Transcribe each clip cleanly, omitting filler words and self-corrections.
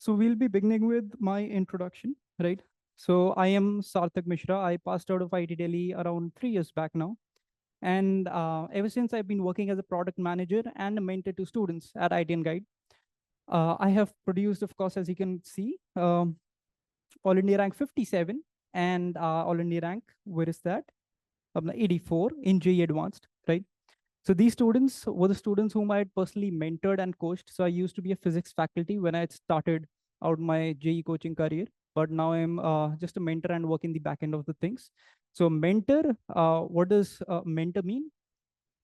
So we'll be beginning with my introduction, right? So I am Sarthak Mishra. I passed out of IIT Delhi around 3 years back now. And ever since I've been working as a product manager and a mentor to students at ITN Guide. I have produced, of course, as you can see, All India rank 57 and All India rank, where is that? 84 in JEE Advanced, right? So these students were the students whom I had personally mentored and coached. So I used to be a physics faculty when I had started out my JEE coaching career, but now I'm just a mentor and work in the back end of the things. So mentor, what does mentor mean?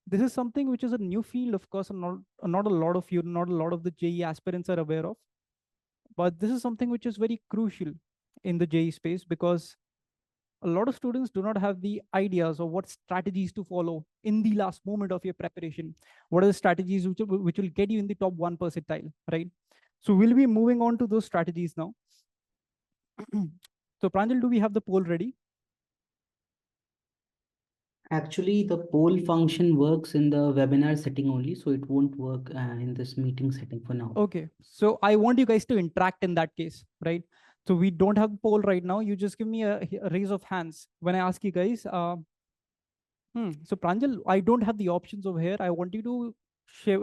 This is something which is a new field, of course, and not a lot of you, not a lot of the JEE aspirants are aware of. But this is something which is very crucial in the JEE space because a lot of students do not have the ideas of what strategies to follow in the last moment of your preparation. What are the strategies which will get you in the top 1 percentile, right? So we'll be moving on to those strategies now. So Pranjal, do we have the poll ready? Actually, the poll function works in the webinar setting only, so it won't work in this meeting setting for now. Okay, so I want you guys to interact in that case, right? So we don't have poll right now. You just give me a raise of hands when I ask you guys. So Pranjal, I don't have the options over here. I want you to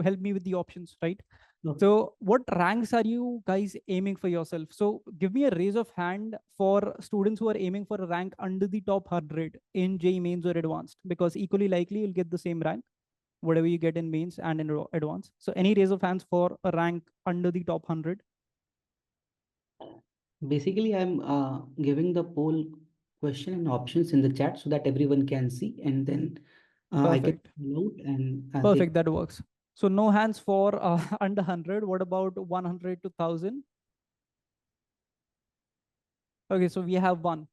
help me with the options, right? Okay. So what ranks are you guys aiming for yourself? So give me a raise of hand for students who are aiming for a rank under the top 100 in JEE mains or advanced, because equally likely you'll get the same rank, whatever you get in mains and in advanced. So any raise of hands for a rank under the top 100? Basically, I'm giving the poll question and options in the chat so that everyone can see, and then I can Perfect. note and Perfect. That works. So no hands for under 100. What about 100 to 1000? Okay, so we have one.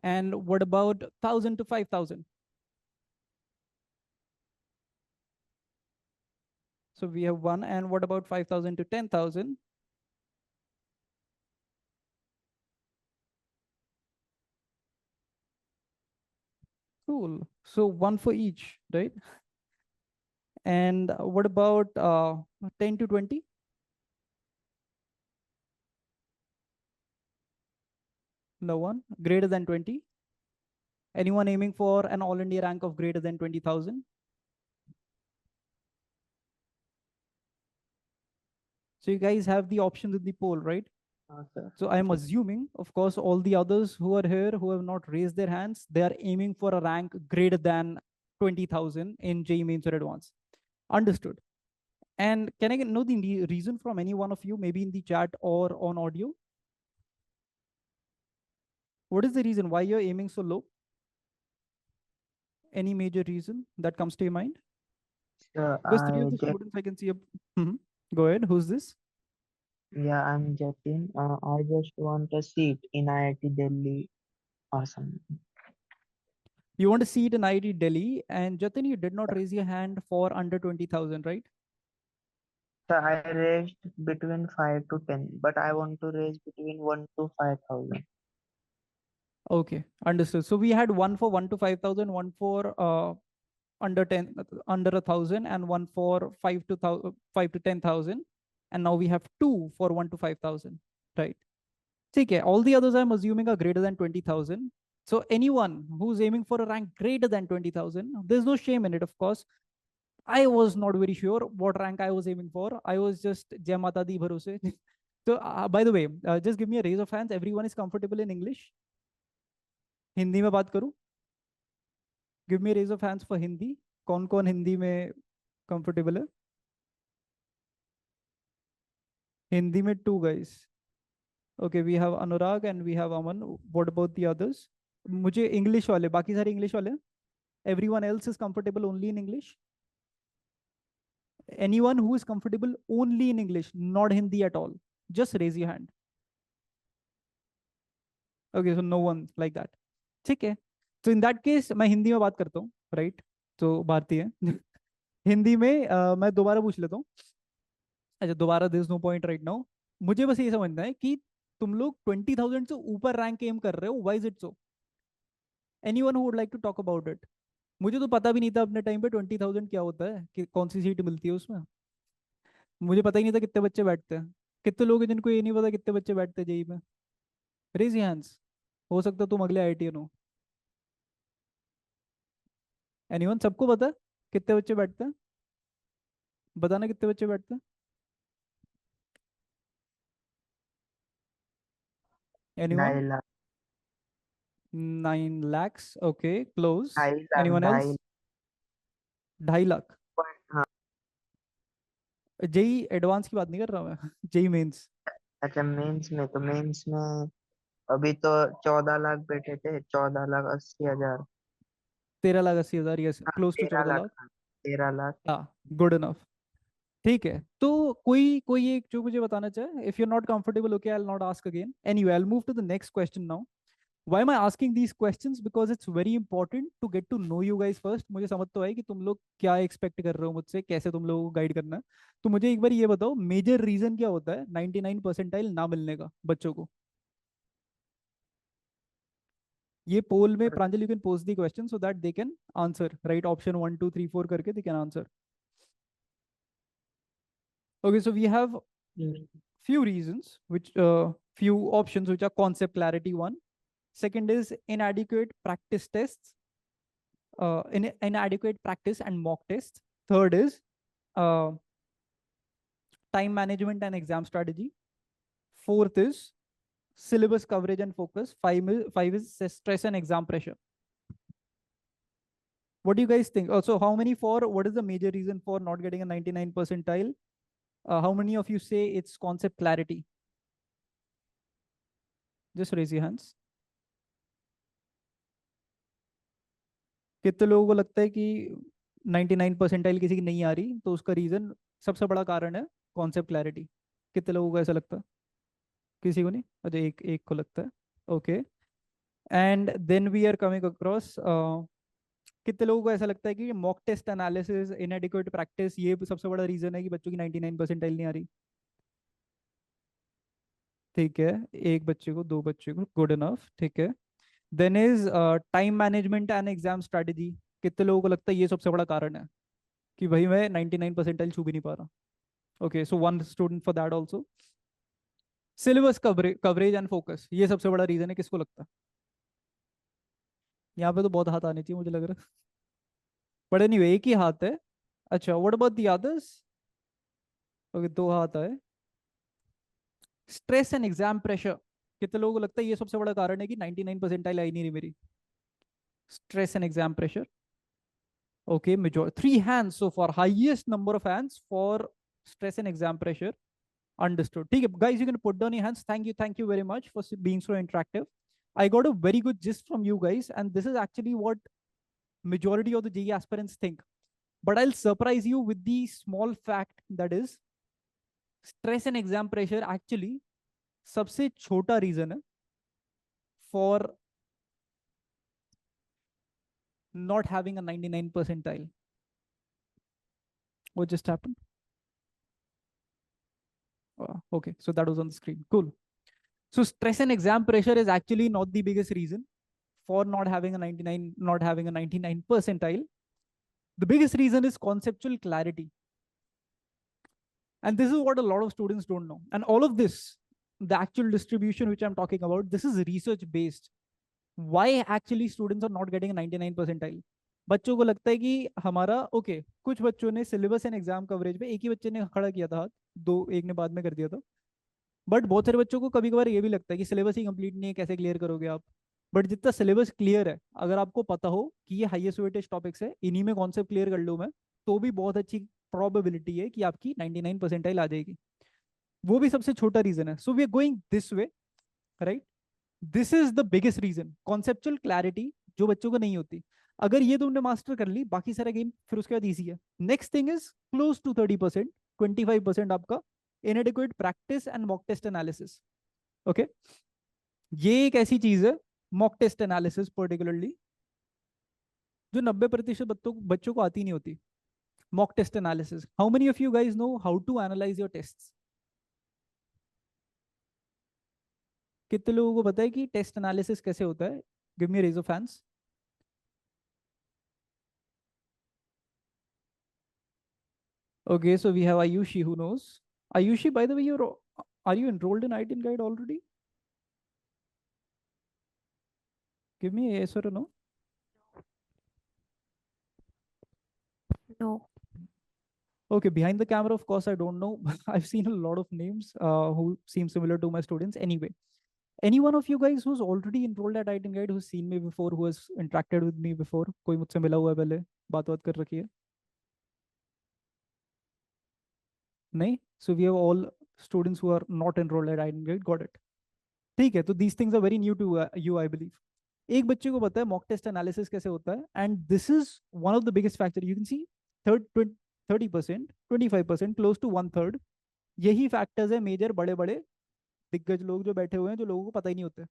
And what about 1000 to 5000? So we have one. And what about 5000 to 10,000? Cool. So one for each, right? And what about 10 to 20? No one. Greater than 20? Anyone aiming for an all India rank of greater than 20,000? So you guys have the options in the poll, right? So I'm assuming, of course, all the others who are here who have not raised their hands, they are aiming for a rank greater than 20,000 in JEE Mains or Advanced. Understood. And can I know the reason from any one of you, maybe in the chat or on audio? What is the reason why you're aiming so low? Any major reason that comes to your mind? Because three of the students I can see. Go ahead. Who's this? Yeah, I'm Jatin. I just want a seat in IIT Delhi or something. You want to see it in IIT Delhi, and Jatin, you did not raise your hand for under 20,000, right? So I raised between 5 to 10, but I want to raise between 1 to 5,000. Okay, understood. So we had one for 1 to 5,000, one for under 10, under 1,000, and one for 5 to 10,000. And now we have two for 1 to 5,000, right? Okay, all the others I'm assuming are greater than 20,000. So anyone who's aiming for a rank greater than 20,000, there's no shame in it, of course. I was not very sure what rank I was aiming for. I was just Jai Mata Di Bharose. So by the way, just give me a raise of hands. Everyone is comfortable in English? Hindi में बात करूं? Give me a raise of hands for Hindi. कौन कौन हिंदी में comfortable है? हिंदी में two guys. Okay, we have Anurag and we have Aman. What about the others? मुझे English वाले, बाकी सारे English वाले? Everyone else is comfortable only in English? Anyone who is comfortable only in English, not Hindi at all, just raise your hand. Okay, so no one like that. ठीक है. So in that case, मैं हिंदी में बात करता हूँ, right? तो भारतीय हिंदी में मैं दोबारा पूछ लेता हूँ. अच्छा, दोबारा there is no point right now. मुझे बस ये समझना है कि तुम लोग 20,000 से ऊपर रैंक एम कर रहे हो. Why is it so? Anyone who would like to talk about it? मुझे तो पता भी नहीं था अपने टाइम पे 20,000 क्या होता है, कि कौन सी सीट मिलती है उसमें. मुझे पता ही नहीं था कितने बच्चे बैठते हैं. कितने लोग हैं जिनको ये नहीं पता कितने बच्चे बैठते जेई में? Raise hands. हो सकता है तुम अगले आईआईटीएन हो। एनीवन? सबको पता है कितने बच्चे बैठते हैं? बताना कितने बच्चे बैठते हैं। Anyone? 2.5 lakh. 9 lakhs, okay, close. 2.5 lakh, anyone else? 2.5। 2.5 lakh? हाँ। जेई एडवांस की बात नहीं कर रहा मैं। JEE mains. अच्छा, मेंस में अभी तो 14 लाख बैठे थे, 14,80,000। 13,80,000, यस, हाँ, क्लोज टू 13 लाख, 14 लाख। हाँ, 13 लाख। हाँ, गुड इनफ। ठीक है, तो कोई कोई एक जो मुझे बताना चाहे, if you are not comfortable, okay, I will not ask again. Anyway, I will move to the next question now. Why am I asking these questions? Because it's very important to get to know you guys first. मुझे समझ तो है कि तुम लोग क्या expect कर रहे हो मुझसे, कैसे तुम लोगों को गाइड करना है। तो मुझे एक बार ये बताओ, मेजर रीजन क्या होता है 99 परसेंटाइल ना मिलने का बच्चों को? ये पोल में, Pranjal, you can post the question so that they can answer, right? Option 1 2 3 4 करके they can answer. Okay, so we have few reasons, which few options, which are concept clarity one. Second is inadequate practice tests, inadequate practice and mock tests. Third is uh, time management and exam strategy. Fourth is syllabus coverage and focus. Five is stress and exam pressure. What do you guys think? Also, how many for what is the major reason for not getting a 99 percentile? How many of you say it's concept clarity? Just raise your hands. कितने लोगों को लगता है कि 99 percentile किसी की नहीं आ रही, तो उसका रीजन, सबसे बड़ा कारण है कॉन्सेप्ट क्लैरिटी? कितने लोगों को ऐसा लगता है? किसी को नहीं? अच्छा, एक एक को लगता है। Okay, and then we are coming across, कितने लोगों को ऐसा लगता है कि mock test analysis, inadequate practice, ये सबसे बड़ा रीजन है कि बच्चों की 99 परसेंटाइल नहीं आ रही? ठीक है, एक बच्चे को, दो बच्चे को, गुड इनफ, ठीक है। Then is time management and exam strategy. कितने लोगों को लगता है ये सबसे बड़ा कारण है कि भाई मैं 99 परसेंटाइल छू भी नहीं पा रहा? Okay, so one student for that also. Syllabus coverage and focus, ये सबसे बड़ा रीजन है, किसको लगता है? यहाँ पे तो बहुत हाथ आने चाहिए मुझे लग रहा है, बट एनीवे एक ही हाथ है। अच्छा, what about the others? Okay, दो हाथ आए। स्ट्रेस एंड एग्जाम प्रेशर, कितने लोगों को लगता है ये सबसे बड़ा कारण है कि 99 परसेंटाइल आई नहीं रही मेरी? Stress and exam pressure. Okay, major 3 hands so far, highest number of hands for stress and exam pressure. Understood. ठीक है, guys, you can put down your hands. Thank you very much for being so interactive. I got a very good gist from you guys, and this is actually what majority of the JEE aspirants think. But I'll surprise you with the small fact that is, stress and exam pressure actually सबसे छोटा reason है for not having a 99 percentile. What just happened? Okay, so that was on the screen. Cool. So stress and exam pressure is actually not the biggest reason for not having a 99, not having a 99 percentile. The biggest reason is conceptual clarity. And this is what a lot of students don't know. And all of this, the actual distribution which I'm talking about, this is research based. Why actually students are not getting a 99 percentile? बच्चों को लगता है कि हमारा okay, कुछ बच्चों ने syllabus and exam coverage पे, एक ही बच्चे ने खड़ा किया था हाथ, दो, एक ने बाद में कर दिया था। बट बहुत सारे बच्चों को कभी कभार ये भी लगता है कि सिलेबस ही कंप्लीट नहीं है, कैसे क्लियर करोगे आप? बट जितना सिलेबस क्लियर है, अगर आपको पता हो कि ये हाईएस्ट वेटेज टॉपिक्स है, इन्हीं में कॉन्सेप्ट क्लियर कर लूँ मैं, तो भी बहुत अच्छी प्रोबेबिलिटी है कि आपकी 99 परसेंटाइल आ जाएगी। वो भी सबसे छोटा रीजन है। So we are going this way, right? This is the biggest reason, conceptual clarity, जो बच्चों को नहीं होती। अगर ये तुमने मास्टर कर ली, बाकी सारा गेम फिर उसके बाद ईजी है। Next thing is close to 30%, 25% आपका inadequate practice and mock test analysis. Okay, ये एक ऐसी चीज है, मॉक टेस्ट एनालिसिस पर्टिकुलरली, जो 90% बच्चों को आती नहीं होती। Mock test analysis, how many of you guys know how to analyse your test? कितने लोगों को पता है कि टेस्ट एनालिसिस कैसे होता है? Give me raise of hands. Okay, so we have Ayushi who knows. Ayushi, by the way, you're Are you enrolled in IT Guide already? Give me a yes or a no. No. Okay, behind the camera, of course, I don't know. I've seen a lot of names who seem similar to my students. Anyway, any one of you guys who's already enrolled at IT Guide, who's seen me before, who has interacted with me before, कोई मुझसे मिला हुआ है पहले, बात कर रखी है? नहीं? So we have all students who are not enrolled at IT Guide. Got it. ठीक है, तो these things are very new to you, I believe. एक बच्चे को पता है मॉक टेस्ट एनालिसिस कैसे होता है, and this is one of the biggest factor. You can see 30%, 25%, close to 1/3. यही फैक्टर्स है मेजर, बड़े बड़े दिग्गज लोग जो बैठे हुए हैं, जो लोगों को पता ही नहीं होते.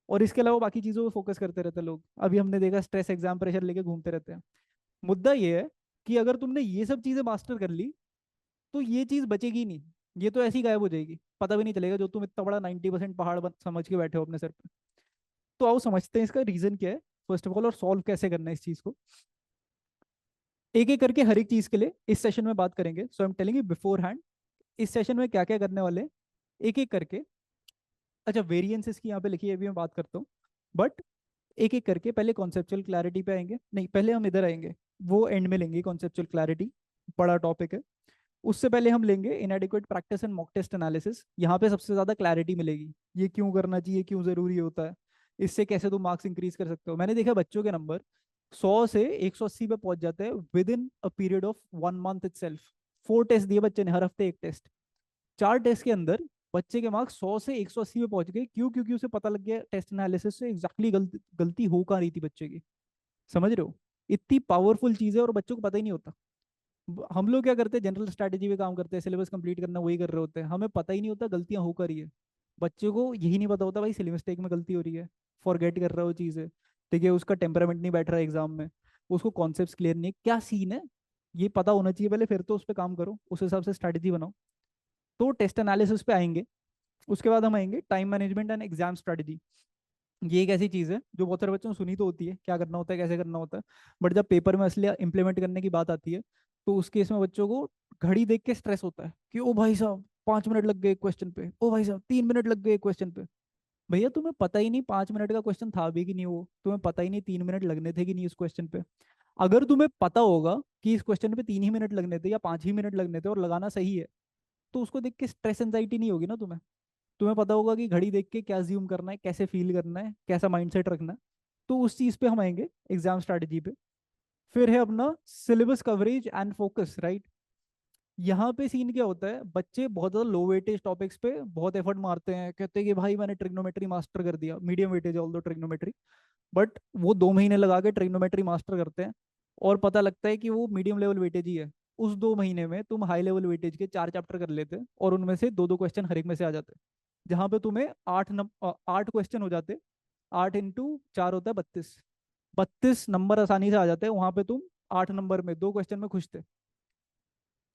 और इसके अलावा बाकी चीजों पे फोकस करते रहते हैं लोग. अभी हमने देखा स्ट्रेस, एग्जाम प्रेशर लेके घूमते रहते हैं. मुद्दा ये है कि अगर तुमने ये सब चीजें मास्टर कर ली तो ये चीज बचेगी नहीं. ये तो ऐसी गायब हो जाएगी, पता भी नहीं चलेगा जो तुम इतना बड़ा 90% पहाड़ समझ के बैठे हो अपने सर पे. तो आओ समझते हैं इसका रीजन क्या है फर्स्ट ऑफ ऑल, और सॉल्व कैसे करना है इस चीज को. एक एक करके हर एक चीज के लिए इस सेशन में बात करेंगे. So I am telling you beforehand इस सेशन में क्या क्या करने वाले हैं, एक एक करके. अच्छा, वेरिएंसेस की यहाँ पे लिखी है, अभी मैं बात करता हूँ. बट एक एक करके पहले कॉन्सेप्चुअल क्लैरिटी पे आएंगे. नहीं, पहले हम इधर आएंगे, वो एंड में लेंगे. कॉन्सेप्चुअल क्लैरिटी बड़ा टॉपिक है. उससे पहले हम लेंगे inadequate practice and mock test analysis. यहाँ पे सबसे ज्यादा क्लैरिटी मिलेगी, ये क्यों करना चाहिए, क्यों जरूरी होता है, इससे कैसे तुम मार्क्स इंक्रीज कर सकते हो. मैंने देखा बच्चों के नंबर 100 से 180 पे पहुंच जाते हैं within a period of 1 month itself. 4 test दिए बच्चे ने, हर हफ्ते एक टेस्ट. 4 टेस्ट के अंदर बच्चे के मार्क्स 100 से 180 पे पहुंच गए. क्यों? क्योंकि उसे पता लग गया टेस्ट एनालिसिस से एग्जैक्टली गलती हो कहाँ रही थी बच्चे की. समझ रहे हो? इतनी पावरफुल चीज है और बच्चों को पता ही नहीं होता. हम लोग क्या करते हैं, जनरल स्ट्रैटेजी पे काम करते हैं, सिलेबस कंप्लीट करना वही कर रहे होते हैं, हमें पता ही नहीं होता गलतियां हो कर रही है. बच्चे को यही नहीं पता होता भाई सिली मिस्टेक में गलती हो रही है, फॉरगेट कर रहा है वो चीज़. ठीक है, उसका टेम्परामेंट नहीं बैठ रहा है एग्जाम में, उसको कॉन्सेप्ट क्लियर नहीं है, क्या सीन है, ये पता होना चाहिए पहले, फिर तो उस पर काम करो, उस हिसाब से स्ट्रैटेजी बनाओ. तो टेस्ट एनालिसिस पे आएंगे. उसके बाद हम आएंगे time management and exam strategy. ये एक ऐसी चीज है जो बहुत सारे बच्चों को सुनी तो होती है, क्या करना होता है, कैसे करना होता है, बट जब पेपर में असली इंप्लीमेंट करने की बात आती है तो उस केस में बच्चों को घड़ी देख के स्ट्रेस होता है कि ओ भाई साहब 5 मिनट लग गए क्वेश्चन पे, ओ भाई साहब 3 मिनट लग गए क्वेश्चन पे. भैया तुम्हें पता ही नहीं 5 मिनट का क्वेश्चन था भी कि नहीं, वो तुम्हें पता ही नहीं 3 मिनट लगने थे कि नहीं उस क्वेश्चन पे. अगर तुम्हें पता होगा कि इस क्वेश्चन पे 3 ही मिनट लगने थे या 5 ही मिनट लगने थे और लगाना सही है, तो उसको देख के स्ट्रेस एंजाइटी नहीं होगी ना तुम्हें. तुम्हें पता होगा कि घड़ी देख के क्या ज्यूम करना है, कैसे फील करना है, कैसा माइंडसेट रखना है. तो उस चीज पे हम आएंगे एग्जाम स्ट्रैटेजी पे. फिर है अपना syllabus coverage and focus, right. यहाँ पे सीन क्या होता है, बच्चे बहुत ज्यादा लो वेटेज टॉपिक्स पे बहुत एफर्ट मारते हैं, कहते हैं कि भाई मैंने ट्रिग्नोमेट्री मास्टर कर दिया, मीडियम वेटेज है ऑल दो ट्रिग्नोमेट्री, बट वो 2 महीने लगा के ट्रिग्नोमेट्री मास्टर करते हैं और पता लगता है कि वो मीडियम लेवल वेटेज ही है. उस 2 महीने में तुम हाई लेवल वेटेज के 4 चैप्टर कर लेते और उनमें से दो दो क्वेश्चन हर एक में से आ जाते, जहां पे तुम्हें 8 क्वेश्चन हो जाते. 8 × 4 होता है 32. 32 नंबर आसानी से आ जाते हैं, वहां पे तुम 8 नंबर में 2 क्वेश्चन में खुश थे.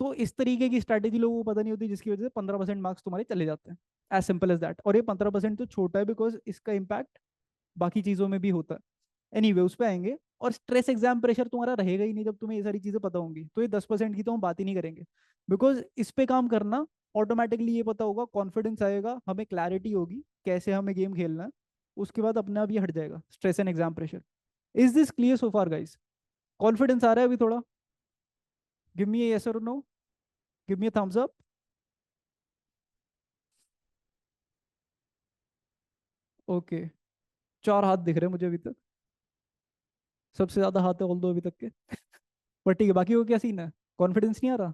तो इस तरीके की स्ट्रैटेजी लोगों को पता नहीं होती, जिसकी वजह से 15% मार्क्स तुम्हारे चले जाते हैं. As simple as that. और ये 15% तो छोटा है बिकॉज इसका इम्पैक्ट बाकी चीजों में भी होता है. एनीवे उस पर आएंगे. और स्ट्रेस एग्जाम प्रेशर तुम्हारा रहेगा ही नहीं जब तुम्हें ये सारी चीजें पता होंगी. तो ये 10% की तो हम बात ही नहीं करेंगे, बिकॉज इस पे काम करना ऑटोमेटिकली ये पता होगा, कॉन्फिडेंस आएगा, हमें क्लैरिटी होगी कैसे हमें गेम खेलना है. उसके बाद अपने आप ये हट जाएगा stress and exam pressure. Is this clear so far guys? Confidence आ रहा है अभी थोड़ा? गिव मी यस और no, give me thumbs up. Okay, 4 हाथ दिख रहे हैं मुझे अभी तक. सबसे ज्यादा हाथ है ऑल दो अभी तक के. पर ठीक है, बाकी को क्या सीन है, कॉन्फिडेंस नहीं आ रहा?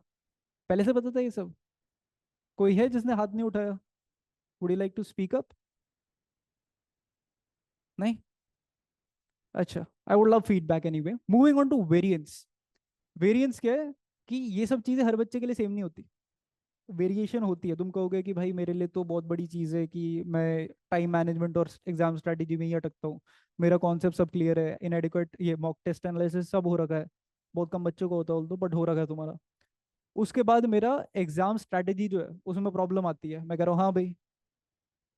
पहले से पता था ये सब? कोई है जिसने हाथ नहीं उठाया? Would you like to speak up? नहीं? अच्छा, I would love feedback anyway. Moving on to variance. Variance क्या है कि ये सब चीजें हर बच्चे के लिए सेम नहीं होती, वेरिएशन होती है. तुम कहोगे कि भाई मेरे लिए तो बहुत बड़ी चीज़ है कि मैं टाइम मैनेजमेंट और एग्जाम स्ट्रैटेजी में ही अटकता हूँ, मेरा कॉन्सेप्ट सब क्लियर है, इनएडिक्वेट ये मॉक टेस्ट एनालिसिस सब हो रखा है. बहुत कम बच्चों को होता है तो, बट हो रखा है तुम्हारा. उसके बाद मेरा एग्जाम स्ट्रैटेजी जो है उसमें प्रॉब्लम आती है. मैं कह रहा हूँ हाँ भाई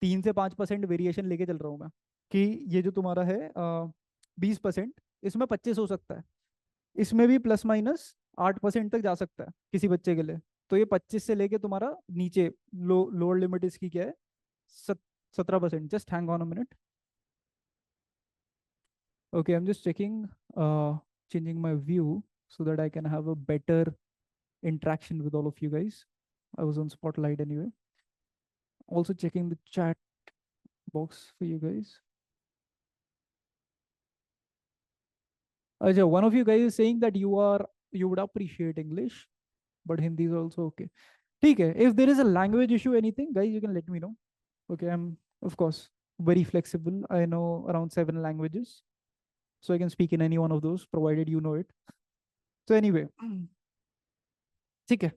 3 से 5% वेरिएशन लेके चल रहा हूँ मैं, कि ये जो तुम्हारा है 20%, इसमें 25 हो सकता है, इसमें भी ±8% तक जा सकता है किसी बच्चे के लिए. तो ये 25 से लेके तुम्हारा नीचे लोअर लिमिट इसकी क्या है, 17%. Just hang on a minute. Okay, I'm just checking, changing my view so that I can have a better interaction with all of you guys. I was on Spotlight anyway. Also checking the chat box for you guys. Ajay, one of you guys is saying that you would appreciate English, but Hindi is also okay. Okay, if there is a language issue, anything, guys, you can let me know. Okay, I'm of course very flexible. I know around 7 languages, so I can speak in any one of those, provided you know it. So anyway, okay,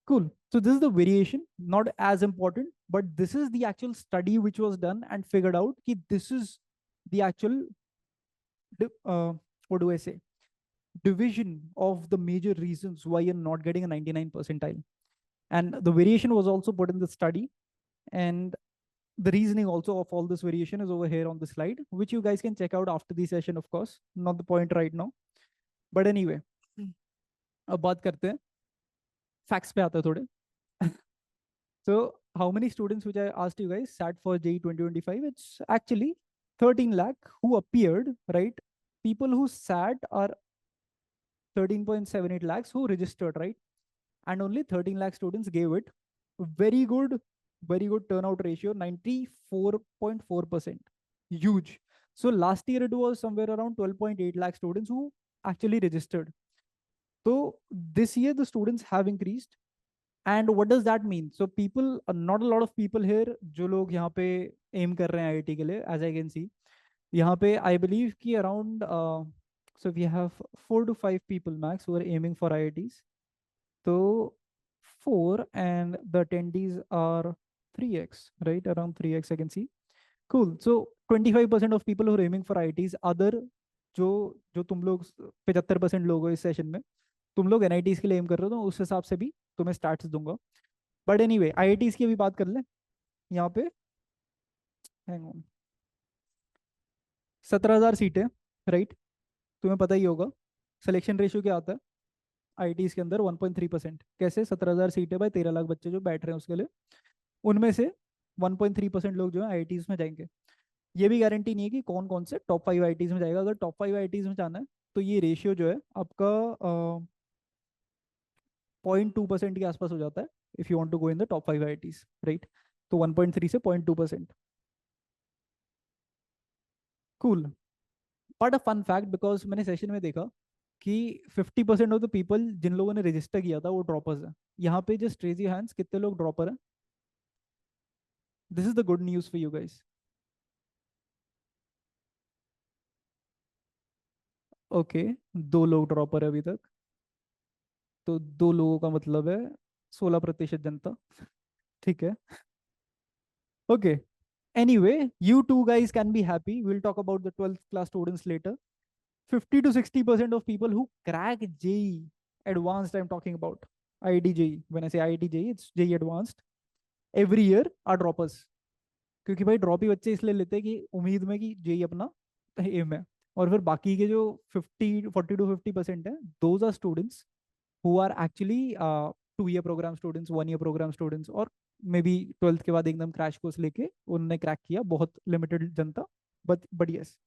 cool. So this is the variation, not as important, but this is the actual study which was done and figured out that this is the actual, what do I say, division of the major reasons why you're not getting a 99 percentile. And the variation was also put in the study. And the reasoning also of all this variation is over here on the slide, which you guys can check out after the session, of course. Not the point right now. But anyway, अब बात करते हैं facts पे आते हैं थोड़े. So how many students, which I asked you guys, sat for JEE 2025? It's actually 13 lakh who appeared, right? People who sat are 13.78 lakhs who registered, right? And only 13 lakh students gave it. Very good turnout ratio, 94.4%. Huge. So last year it was somewhere around 12.8 lakh students who actually registered. So this year the students have increased. And what does that mean? So people, not a lot of people here जो लोग यहाँ पे aim कर रहे हैं IIT के लिए, as I can see, यहाँ पे I believe कि around, so we have 4 to 5 people max who are aiming for IITs. So 4 and the attendees are 3x, right? Around 3x I can see. Cool. So 25% of people who are aiming for IITs, other जो तुम लोग 75% लोग हो इस session में, तुम लोग NITs के लिए एम कर रहे हो, तो उस हिसाब से भी तुम्हें स्टार्ट्स दूंगा. बट एनीवे, IITs की अभी बात कर लें. यहाँ पे हैंग ऑन, 17,000 सीटें, राइट? तुम्हें पता ही होगा सिलेक्शन रेशियो क्या आता है IITs के अंदर, 1.3%. कैसे? 17,000 सीटें बाय 13 लाख बच्चे जो बैठ रहे हैं उसके लिए, उनमें से 1.3% लोग जो है IITs में जाएंगे. ये भी गारंटी नहीं है कि कौन कौन से टॉप 5 IITs में जाएगा. अगर टॉप 5 IITs में जाना है तो ये रेशियो जो है आपका 0.2% के आसपास हो जाता है if you want to go in the top 5 IITs, right? तो 1.3 से 0.2%. Cool. But a fun fact, because मैंने सेशन में देखा कि 50% ऑफ द पीपल जिन लोगों ने रजिस्टर किया था वो ड्रॉपर्स हैं. यहाँ पे जस्ट रेज योर हैंड्स, कितने लोग ड्रॉपर हैं? This is the good news for you guys. Okay, 2 लोग ड्रॉपर है अभी तक. तो 2 लोगों का मतलब है 16% जनता. ठीक है. Okay. Anyway, you two guys can be happy. We'll talk about the 12th class students later. 50 to 60% of people who crack JEE advanced, I'm talking about IIT JEE. When I say IIT JEE, it's JEE advanced. Every year are droppers. क्योंकि भाई drop ही बच्चे इसलिए लेते हैं कि उम्मीद में कि JEE अपना एम है. और फिर बाकी के जो 40 to 50% है, those are students who are actually 2-year program students, 1-year program students, और मे बी 12th के बाद एकदम क्रैश कोर्स लेके उन्होंने क्रैक किया. बहुत लिमिटेड जनता, बट यस.